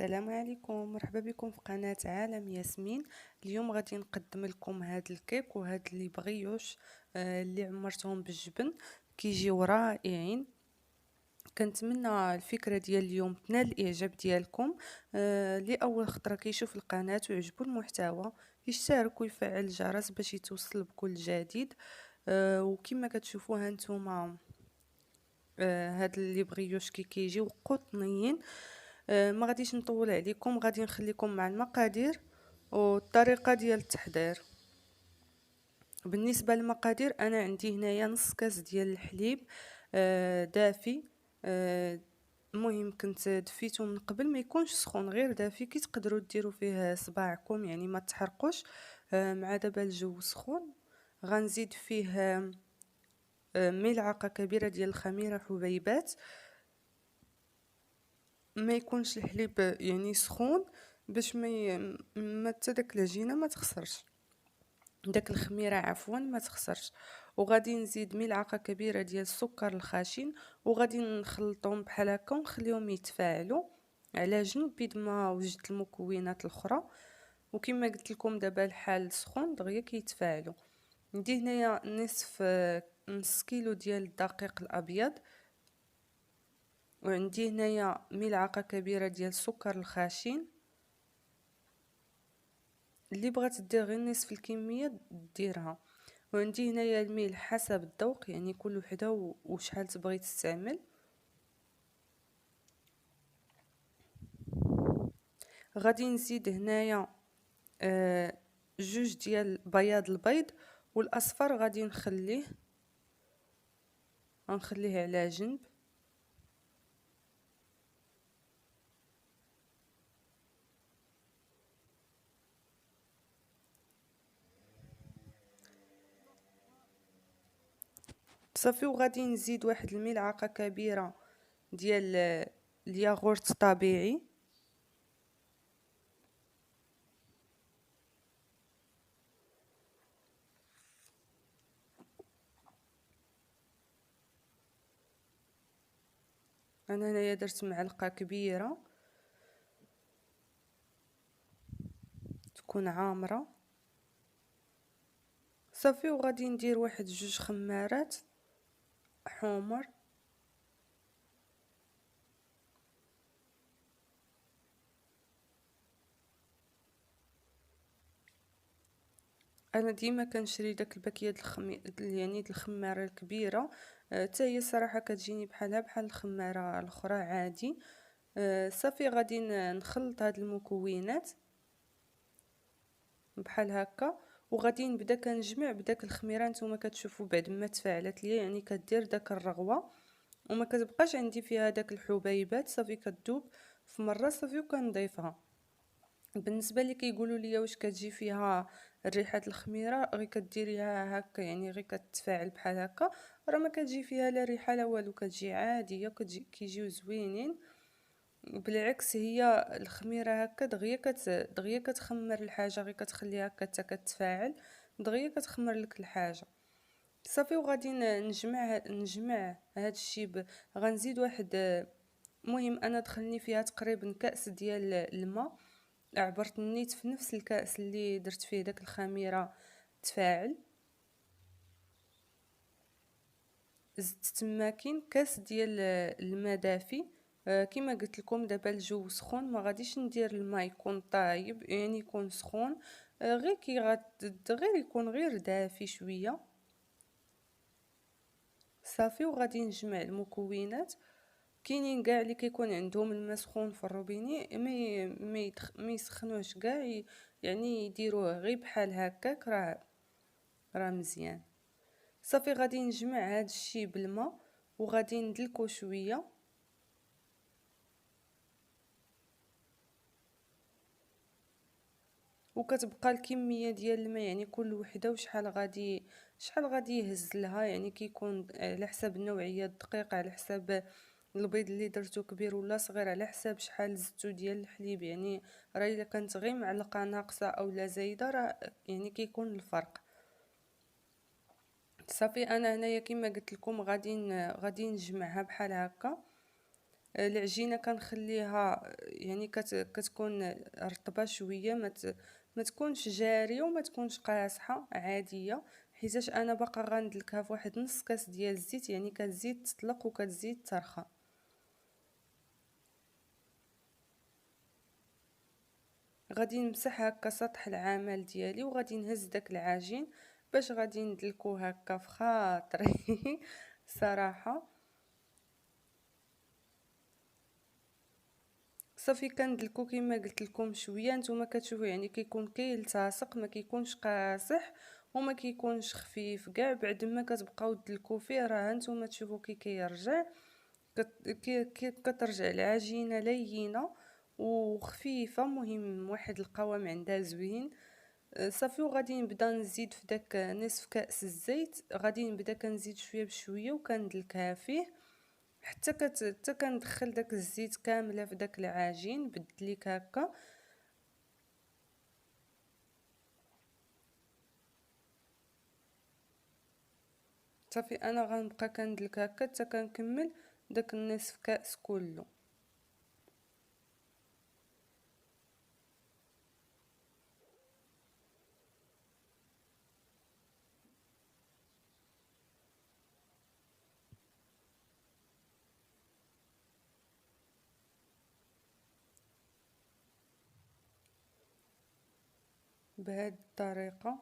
السلام عليكم، مرحبا بكم في قناة عالم ياسمين. اليوم غادي نقدم لكم هاد الكيك وهاد لي بغيوش اللي عمرتهم بالجبن، كيجيو رائعين. كنتمنى الفكرة ديال اليوم تنال الاعجاب ديالكم. اللي اول خطرة كيشوف القناة ويعجبو المحتوى يشترك ويفعل الجرس باش يتوصل بكل جديد. وكما كتشوفوها نتوما، هاد اللي بغيوش كيجيو قطنيين. ما غاديش نطول عليكم، غادي نخليكم مع المقادير والطريقه ديال التحضير. بالنسبه للمقادير، انا عندي هنايا نص كاس ديال الحليب دافي. المهم كنت دفيته من قبل، ما يكونش سخون، غير دافي كي تقدروا ديروا فيه صباعكم، يعني ما تحرقوش. مع دابا الجو سخون، غنزيد فيه ملعقه كبيره ديال الخميره حبيبات. ما يكونش الحليب يعني سخون باش ما حتى داك العجينه ما تخسرش، داك الخميره عفوا ما تخسرش. وغادي نزيد ملعقه كبيره ديال السكر الخاشن، وغادي نخلطهم بحال هكا ونخليهم يتفاعلوا على جنب بيد ما وجدت المكونات الاخرى. وكما قلت لكم دابا الحال سخون دغيا كيتفاعلوا. ندي هنايا نص كيلو ديال الدقيق الابيض، وعندي هنايا ملعقه كبيره ديال السكر الخاشن. اللي بغات دير غير نصف الكميه ديرها. وعندي هنايا الملح حسب الذوق، يعني كل وحده وشحال تبغي تستعمل. غادي نزيد هنايا جوج ديال بياض البيض، والاصفر غادي غنخليه على جنب. صافي، وغادي نزيد واحد الملعقه كبيره ديال الياغورت طبيعي. انا هنايا درت معلقه كبيره تكون عامره. صافي، وغادي ندير واحد جوج خمارات حمر. انا ديما كنشري داك الباكيه يعني الخماره الكبيره. حتى هي صراحه كتجيني بحال الخماره الاخرى عادي. صافي، غادي نخلط هاد المكونات بحال هكا، وغادي نبدا كنجمع بداك الخميره. نتوما كتشوفوا بعد ما تفاعلت ليا، يعني كدير داك الرغوه وما كتبقاش عندي فيها داك الحبيبات، صافي كتذوب في مره. صافي، وكنضيفها. بالنسبه لي كيقولوا لي واش كتجي فيها ريحه الخميره، غير كديريها هكا، يعني غير كتفاعل بحال هكا، راه ما كتجي فيها لا ريحه لا والو، كتجي عاديه، كيجيو زوينين. بالعكس، هي الخميره هكا دغيا كتخمر الحاجه، غير كتخليها هكا حتى كتفاعل دغيا كتخمر لك الحاجه. صافي، وغادي نجمع هاد الشيء. غنزيد واحد، المهم انا دخلني فيها تقريبا كاس ديال الماء. عبرت النيت في نفس الكاس اللي درت فيه داك الخميره تفاعل. زدت تماكن كاس ديال الماء دافي. كما قلت لكم دابا الجو سخون، ما غاديش ندير الماء يكون طايب، يعني يكون سخون. غير غير يكون غير دافي شويه. صافي، وغادي نجمع المكونات. كاينين كاع اللي كيكون عندهم الماء سخون في الروبيني ما يسخنوش كاع، يعني يديروه غير بحال هكاك، راه مزيان. صافي، غادي نجمع هاد الشيء بالماء وغادي ندلكو شويه. وكتبقى الكميه ديال الماء، يعني كل وحده شحال غادي يهز لها، يعني كيكون على حساب نوعيه الدقيق، على حساب البيض اللي درتو كبير ولا صغير، على حساب شحال زدتو ديال الحليب. يعني راه الا كانت غير معلقه ناقصه او لا زايده، راه يعني كيكون الفرق. صافي، انا هنايا كما قلت لكم غادي نجمعها بحال هكا. العجينه كنخليها يعني كتكون رطبه شويه، ما تكونش جاريه وما تكونش قاصحه عاديه، حيتاش انا باقا غندلكها في واحد نص كاس ديال الزيت، يعني كتزيد تطلق وكتزيد ترخى. غادي نمسح هكا سطح العمل ديالي وغادي نهز داك العجين باش غادي ندلكو هكا في خاطري صراحه. صافي كندلكو كما قلت لكم شويه، نتوما كتشوفوا يعني كيكون كيلتصق، ما كيكونش قاصح وما كيكونش خفيف كاع. بعد ما كتبقاو تدلكو فيه راه نتوما تشوفوا كيرجع، كترجع العجينه لينه وخفيفه، مهم واحد القوام عندها زوين. صافي وغادي نبدا نزيد في داك نصف كاس الزيت، غادي نبدا كنزيد شويه بشويه وكندلكها فيه حتى كندخل داك الزيت كامله في داك العجين بالدليك هكا. صافي انا غنبقى كندلك هكا حتى كنكمل داك النصف كاس كله. بهذه الطريقه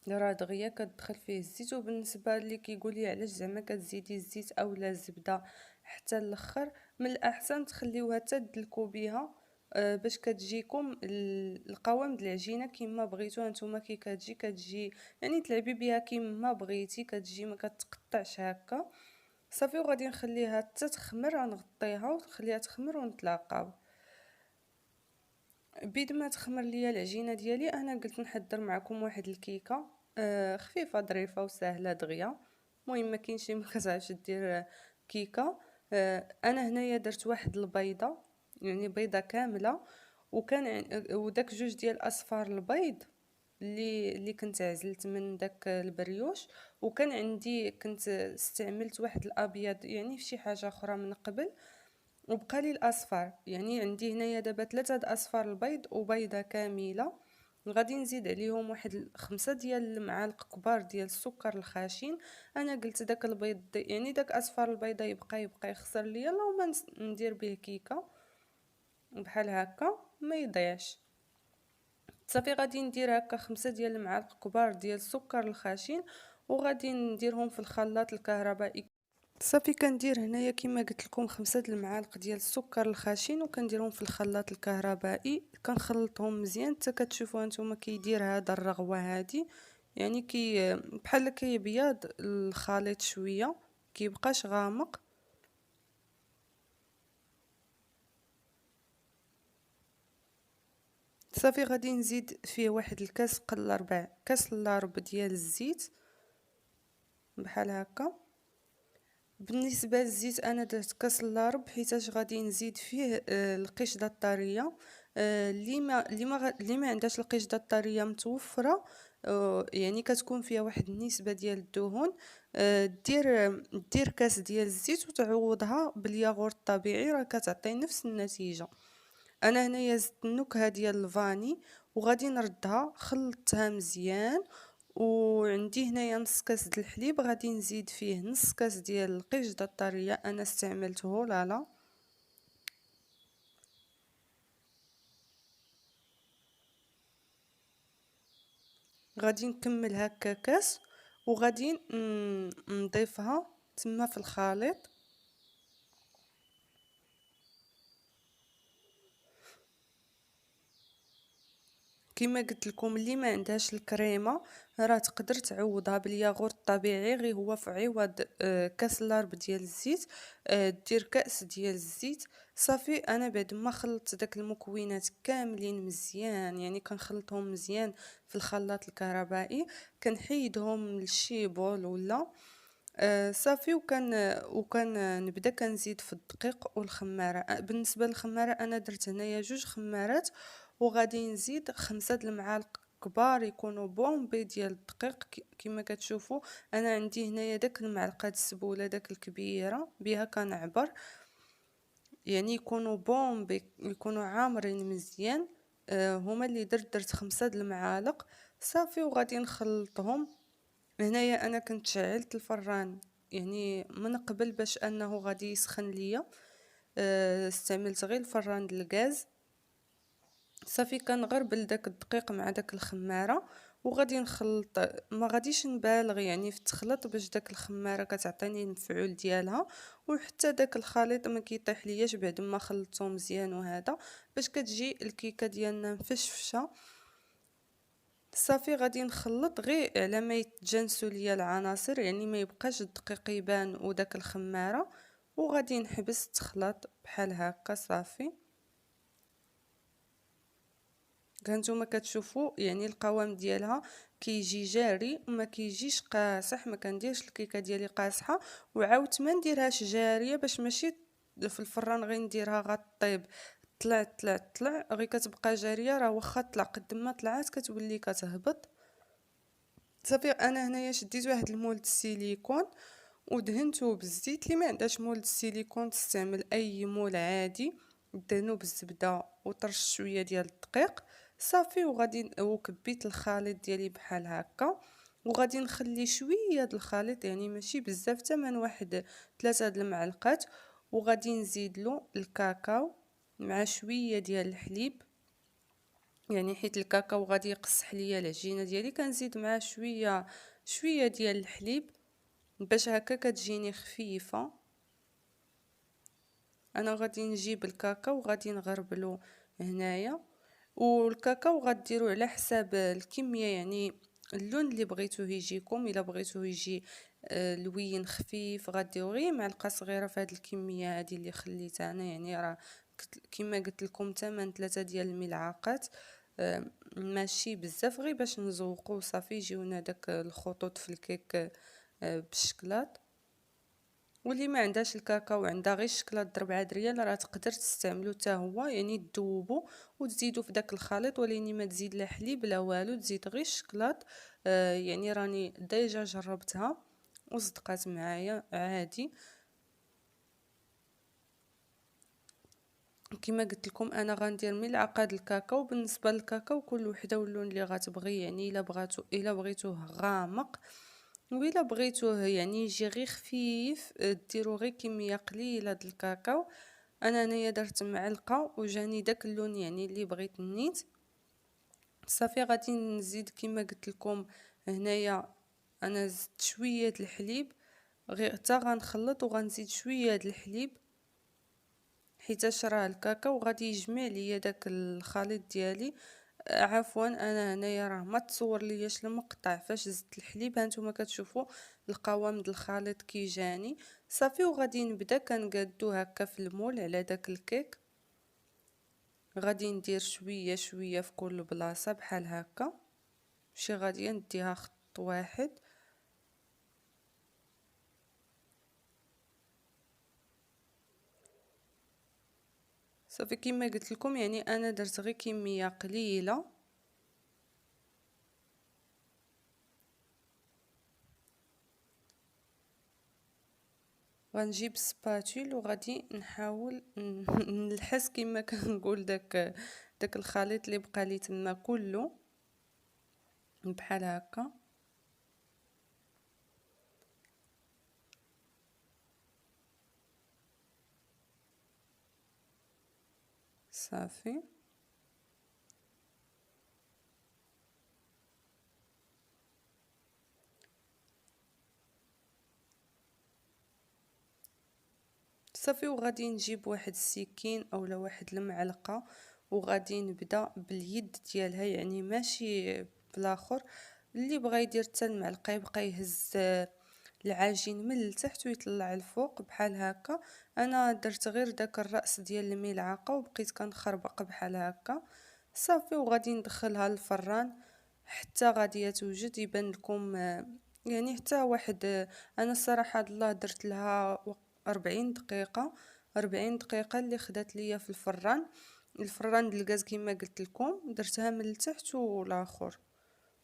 راه دغيا كتدخل فيه الزيت. وبالنسبه اللي كيقول لي علاش زعما كتزيدي الزيت اولا الزبده حتى الاخر، من الاحسن تخليوها تدلكوا بها باش كتجيكم القوام د العجينه كيما بغيتوها نتوما. كي كتجي يعني تلعبي بها كيما بغيتي، كتجي ما كتقطعش هكا. صافي وغادي نخليها حتى تخمر، غنغطيها ونخليها تخمر ونتلاقاو. بيد ما تخمر ليا العجينه ديالي انا قلت نحضر معكم واحد الكيكه خفيفه ظريفه وسهله دغيا. المهم ما كاينش ما كتعرفش دير كيكه. انا هنايا درت واحد البيضه، يعني بيضه كامله، وكان وداك جوج ديال اصفار البيض اللي كنت عزلت من داك البريوش. وكان عندي كنت استعملت واحد الابيض يعني في شي حاجه اخرى من قبل، وبقى لي الاصفر. يعني عندي هنايا دابا 3 اصفار البيض وبيضه كامله. غادي نزيد عليهم واحد 5 ديال المعالق كبار ديال السكر الخاشن. انا قلت داك البيض يعني داك اصفر البيضه يبقى يخسر ليا، اللهم ندير به كيكه بحال هكا ما يضيعش. صافي غادي ندير هكا 5 ديال المعالق كبار ديال السكر الخاشن وغادي نديرهم في الخلاط الكهربائي. صافي كندير هنايا كما قلت لكم 5 المعالق ديال السكر الخاشن وكنديرهم في الخلاط الكهربائي، كنخلطهم مزيان حتى كتشوفوا نتوما كيدير هذا الرغوه هذه. يعني بحال كيبيض الخليط شويه، كيبقاش غامق. صافي غادي نزيد فيه واحد الكاس قل ربع كاس الا ربع ديال الزيت بحال هكا. بالنسبه للزيت انا درت كاس الا ربع حيتاش غادي نزيد فيه القشده الطريه. اللي ما عندهاش القشده الطريه متوفره، يعني كتكون فيها واحد النسبه ديال الدهون، دير كاس ديال الزيت وتعوضها بالياغورت الطبيعي، راه كتعطي نفس النتيجه. انا هنايا زدت النكهه ديال الفاني وغادي نردها، خلطتها مزيان. وعندي هنايا نص كاس د الحليب، غادي نزيد فيه نص كاس ديال القشده الطريه انا استعملته لالا. غادي نكمل هكا كاس وغادي نضيفها تما في الخليط. كما قلت لكم اللي ما عندهاش الكريمه راه تقدر تعوضها بالياغورت الطبيعي، غير هو في عوض كاس لارب ديال الزيت دير كاس ديال الزيت. صافي انا بعد ما خلطت داك المكونات كاملين مزيان، يعني كنخلطهم مزيان في الخلاط الكهربائي، كنحيدهم لشي بول ولا صافي. وكان نبدا كنزيد في الدقيق والخماره. بالنسبه للخماره انا درت هنايا 2 خمارات، وغادي نزيد 5 د المعالق كبار يكونوا بومبي ديال الدقيق. كما كتشوفوا انا عندي هنايا داك المعلقه السبوله داك الكبيره بها كنعبر. يعني يكونوا بومبي، يكونوا عامرين مزيان. هما اللي درت 5 د المعالق صافي، وغادي نخلطهم. هنايا انا كنت شعلت الفران يعني من قبل باش انه غادي يسخن ليا. استعملت غير الفران د الغاز. صافي كنغربل داك الدقيق مع داك الخماره وغادي نخلط. ما غاديش نبالغ يعني في التخلط باش داك الخماره كتعطيني المفعول ديالها، وحتى داك الخليط ما كيطيح لياش بعد ما خلطته مزيان، وهذا باش كتجي الكيكه ديالنا مفشفشه. صافي غادي نخلط غير على ما يتجانسوا ليا العناصر، يعني ما يبقاش الدقيق يبان وداك الخماره، وغادي نحبس التخلط بحال هكا. صافي كانتوما كتشوفوا يعني القوام ديالها كيجي جاري وما كيجيش قاصح. ما كنديرش الكيكه ديالي قاصحه وعاودت ما نديرهاش جاريه باش ماشي في الفران غير نديرها غطيب طلع غير كتبقى جاريه. راه واخا طلع قد ما طلعات كتولي كتهبط. صافي انا هنايا شديت واحد المولد السيليكون ودهنته بالزيت. اللي ما عندهاش مولد السيليكون تستعمل اي مول عادي، دهنو بالزبده وطرش شويه ديال الدقيق. صافي وغادي وكبيت الخليط ديالي بحال هكا، وغادي نخلي شويه د الخليط يعني ماشي بزاف، تمن واحد 3 د المعلقات. وغادي نزيد له الكاكاو مع شويه ديال الحليب، يعني حيت الكاكاو غادي يقصح ليا العجينه ديالي كنزيد معاه شويه ديال الحليب باش هكا كتجيني خفيفه. انا غادي نجيب الكاكاو وغادي نغربلو هنايا. والكاكاو غديروا على حساب الكميه، يعني اللون اللي بغيتوه يجيكم. الا بغيتوه يجي لوين خفيف غديروا غير معلقه صغيره في هذه الكميه هذه اللي خليتها انا. يعني راه كما قلت لكم 8 3 ديال الملعقات، ماشي بزاف، غير باش نزوقو. صافي يجيونا داك الخطوط في الكيك بالشكلاط. واللي ما عندهاش الكاكاو وعندها غير الشكلاط 4 دريال راه تقدر تستعملو حتى هو، يعني تذوبو وتزيدو في داك الخليط، ولكن ما تزيد لا حليب لا والو، تزيد غير الشكلاط. يعني راني ديجا جربتها وصدقات معايا عادي. كما قلت لكم انا غندير ملعقه د الكاكاو. بالنسبه للكاكاو كل وحده واللون اللي غتبغي، يعني الا بغيتوه غامق وإلا بغيتوه يعني يجي غير خفيف، ديروا غير كميه قليله د الكاكاو. انا هنايا درت معلقه وجاني داك اللون يعني اللي بغيت نيت. صافي غادي نزيد كما قلت لكم هنايا انا زدت شويه د الحليب، غير حتى غنخلط وغنزيد شويه د الحليب حيت راه الكاكاو غادي يجمع ليا داك الخليط ديالي. عفوا انا هنايا راه ما تصور لياش المقطع فاش زدت الحليب. هانتوما كتشوفوا القوام د الخليط كي جاني. صافي وغادي نبدا كنقادو هكا في المول على داك الكيك. غادي ندير شويه شويه في كل بلاصه بحال هكا، ماشي غادي نديها خط واحد. صافي كما قلت لكم يعني انا درت غير كميه قليله. غنجيب سباتول وغادي نحاول نلحس كما كنقول داك الخليط اللي بقى لي تما كله بحال هكا. صافي صافي وغادي نجيب واحد السكين اولا واحد المعلقه وغادي نبدا باليد ديالها، يعني ماشي بالاخر. اللي بغى يدير حتى المعلقه يبقى يهز العجين من التحت ويطلع الفوق بحال هكا. انا درت غير داك الراس ديال الملعقه وبقيت كنخربق بحال هكا. صافي وغادي ندخلها للفران حتى غادي توجد يبان لكم يعني حتى واحد انا الصراحه الله درت لها 40 دقيقه. 40 دقيقه اللي خدات ليا في الفران. الفران ديال الغاز كما قلت لكم درتها من التحت والاخر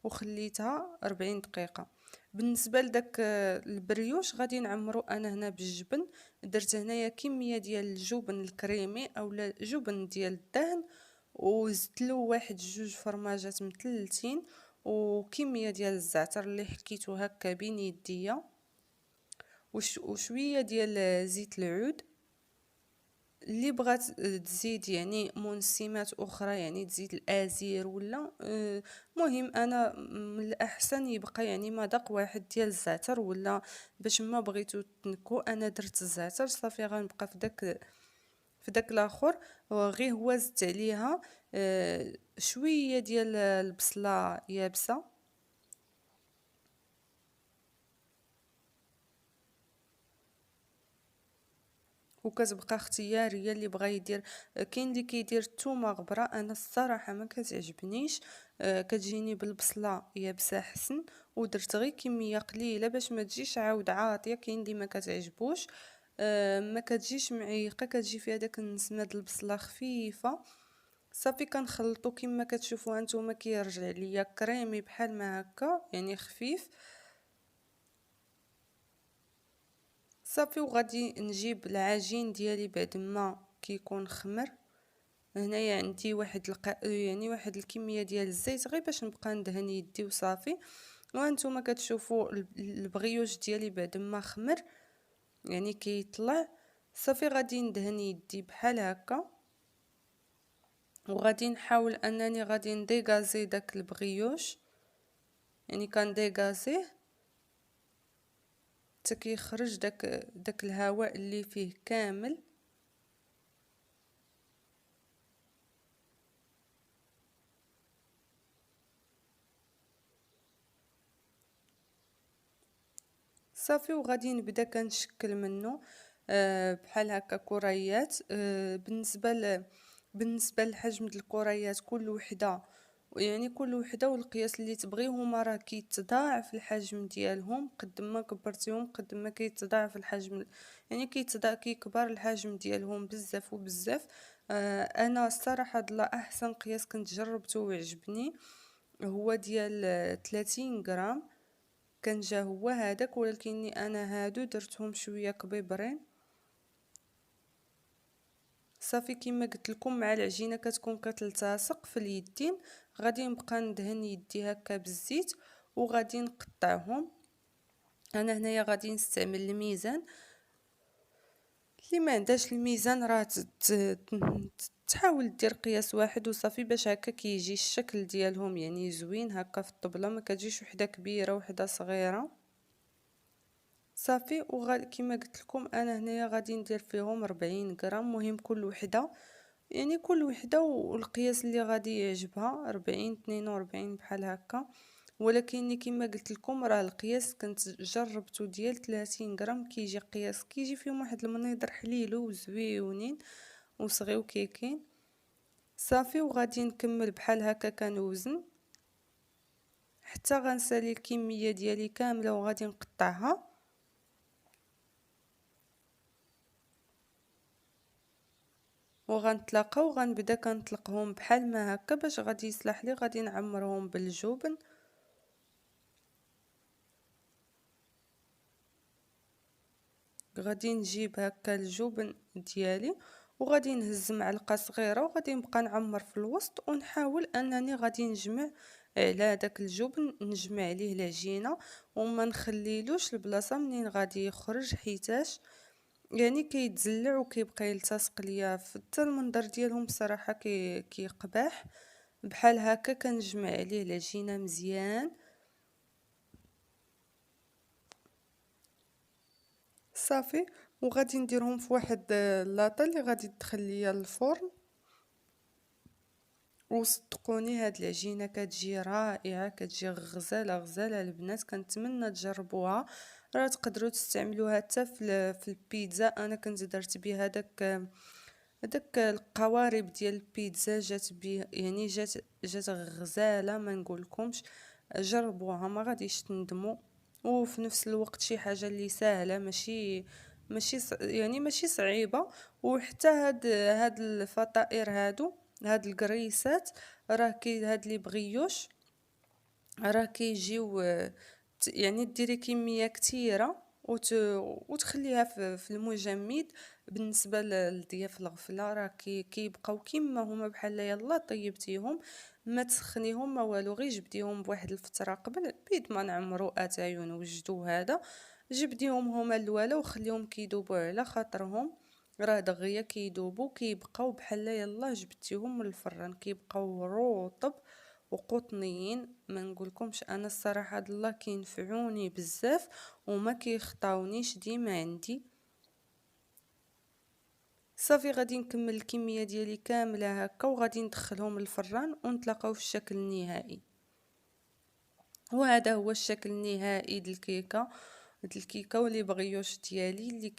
وخليتها 40 دقيقه. بالنسبه لداك البريوش غادي نعمرو انا هنا بالجبن. درت هنايا كميه ديال الجبن الكريمي اولا جبن ديال الدهن، وزدت له واحد جوج فرماجات مثلثين، وكميه ديال الزعتر اللي حكيتو هكا بين يديا، وشويه ديال زيت العود. اللي بغات تزيد يعني منسمات اخرى، يعني تزيد الازير ولا مهم انا من الاحسن يبقى يعني مذاق واحد ديال الزعتر، ولا باش ما بغيتو تنكو انا درت الزعتر صافي غنبقى في داك الاخر. غير هو زدت عليها شويه ديال البصله يابسه، وكتبقى اختياريه اللي بغى يدير. كاين اللي كيدير الثومه غبره، انا الصراحه ما كتعجبنيش. كتجيني بالبصله يابسه حسن، ودرت غير كميه قليله باش ما تجيش عاود عاطيه. كاين اللي ما كتعجبوش، ما كتجيش معيقه، كتجي فيها داك النسمه د البصله خفيفه. صافي كنخلطو كما كتشوفوا هانتوما، كيرجع ليا كريمي بحال ما هكا يعني خفيف. صافي وغادي نجيب العجين ديالي بعد ما كيكون خمر. هنايا عندي يعني واحد الكميه ديال الزيت غير باش نبقى ندهن يدي وصافي. وانتم كتشوفوا البغيوش ديالي بعد ما خمر يعني كيطلع. صافي غادي ندهن يدي بحال هكا، وغادي نحاول انني غادي نديغازي داك البغيوش، يعني كنديغازيه حتى كيخرج داك الهواء اللي فيه كامل. صافي وغادي نبدا كنشكل منه بحال هكا كريات. بالنسبه لحجم د الكريات كل وحده، يعني كل وحده والقياس اللي تبغيوهما راه كيتضاعف الحجم ديالهم. قد ما كبرتيهم قد ما كيتضاعف الحجم، يعني كيكبر الحجم ديالهم بزاف وبزاف. انا الصراحه لا احسن قياس كنت جربته وعجبني هو ديال 30 غرام. كان جا هو هذاك، ولكني انا هادو درتهم شويه كبيبرين. صافي كما قلت لكم مع العجينه كتكون كتلتصق في اليدين. غادي نبقى ندهن يدي هكا بالزيت وغادي نقطعهم. انا هنايا غادي نستعمل الميزان. اللي ما عندهاش الميزان راه تحاول دير قياس واحد وصافي، باش هكا كيجي الشكل ديالهم يعني زوين هكا في الطبله، ما كتجيش وحده كبيره وحده صغيره. صافي وغادي كما قلت لكم انا هنايا غادي ندير فيهم 40 غرام. مهم كل وحده يعني كل وحده والقياس اللي غادي يعجبها، 40 42 بحال هكا. ولكن كما قلت لكم راه القياس كنت جربته ديال 30 غرام، كيجي قياس كيجي فيهم واحد المنيضر حليلو وزويونين وصغيو كيكين. صافي وغادي نكمل بحال هكا كنوزن حتى غنسالي الكميه ديالي كامله وغادي نقطعها. وغنتلاقاو غنبدا كنطلقهم بحال ما هكا باش غادي يصلح لي. غادي نعمرهم بالجبن. غادي نجيب هكا الجبن ديالي وغادي نهز معلقه صغيره وغادي نبقى نعمر في الوسط، ونحاول انني غادي نجمع على داك الجبن، نجمع عليه العجينه وما نخليلوش البلاصه منين غادي يخرج، حيتاش يعني كيتزلع وكيبقى يلتصق ليا حتى المنظر ديالهم صراحه كيقبح. بحال هكا كنجمع عليه العجينه مزيان. صافي وغادي نديرهم في واحد لاطه اللي غادي تدخل ليا الفرن. وصدقوني هاد العجينه كتجي رائعه، كتجي غزاله غزاله البنات، كنتمنى تجربوها. راه تقدروا تستعملوها حتى في البيتزا. انا كنت درت بها داك القوارب ديال البيتزا، جات بي يعني جات غزاله ما نقولكمش. جربوها ما غاديش تندموا. وفي نفس الوقت شي حاجه اللي سهله، يعني ماشي صعيبه. وحتى هاد الفطائر هاد الكريسات، راه هاد لي بغيوش راه كيجيو يعني ديري كمية كتيرة وتخليها في المجمد. بالنسبة لضياف الغفلة راه كيبقاو كيما هما بحال يلا طيبتيهم، ما تسخنيهم ما والو، غير جبديهم بواحد الفترة قبل بيد ما نعمرو اتايون وجدو هذا، جبديهم هما الاولى وخليهم كيدوبوا على خاطرهم، راه دغيا كيدوبوا كيبقاو بحال يلا جبدتيهم من الفران، كيبقاو رطب وقطنيين. ما نقولكمش انا الصراحه هاد الله كينفعوني بزاف وما كيخطاونيش ديما عندي. صافي غادي نكمل الكميه ديالي كامله هكا وغادي ندخلهم الفران ونتلاقاو في الشكل النهائي. وهذا هو الشكل النهائي د الكيكه واللي بغيوش ديالي اللي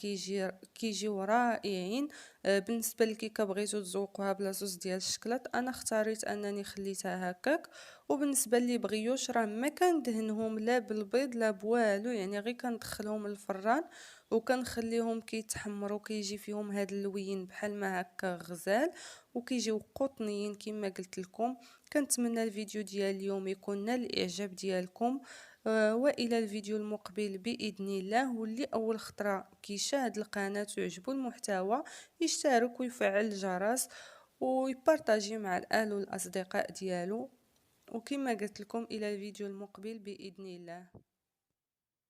كيجيو رائعين. بالنسبه للكيكه بغيتو تزوقوها بلا صوص ديال الشكلاط، انا اختاريت انني خليتها هكاك. وبالنسبه لي بغيوش راه ما كندهنهم لا بالبيض لا بوالو، يعني غير كندخلهم الفران وكنخليهم كيتحمروا، كيجي فيهم هاد اللوين بحال ما هكا غزال وكيجيو قطنيين كما قلت لكم. كنتمنى الفيديو ديال اليوم يكون نال الاعجاب ديالكم. والى الفيديو المقبل باذن الله. واللي اول خطره كيشاهد القناه ويعجبو المحتوى يشترك ويفعل الجرس ويبارطاجي مع الاهل والاصدقاء ديالو. وكما قلت لكم الى الفيديو المقبل باذن الله.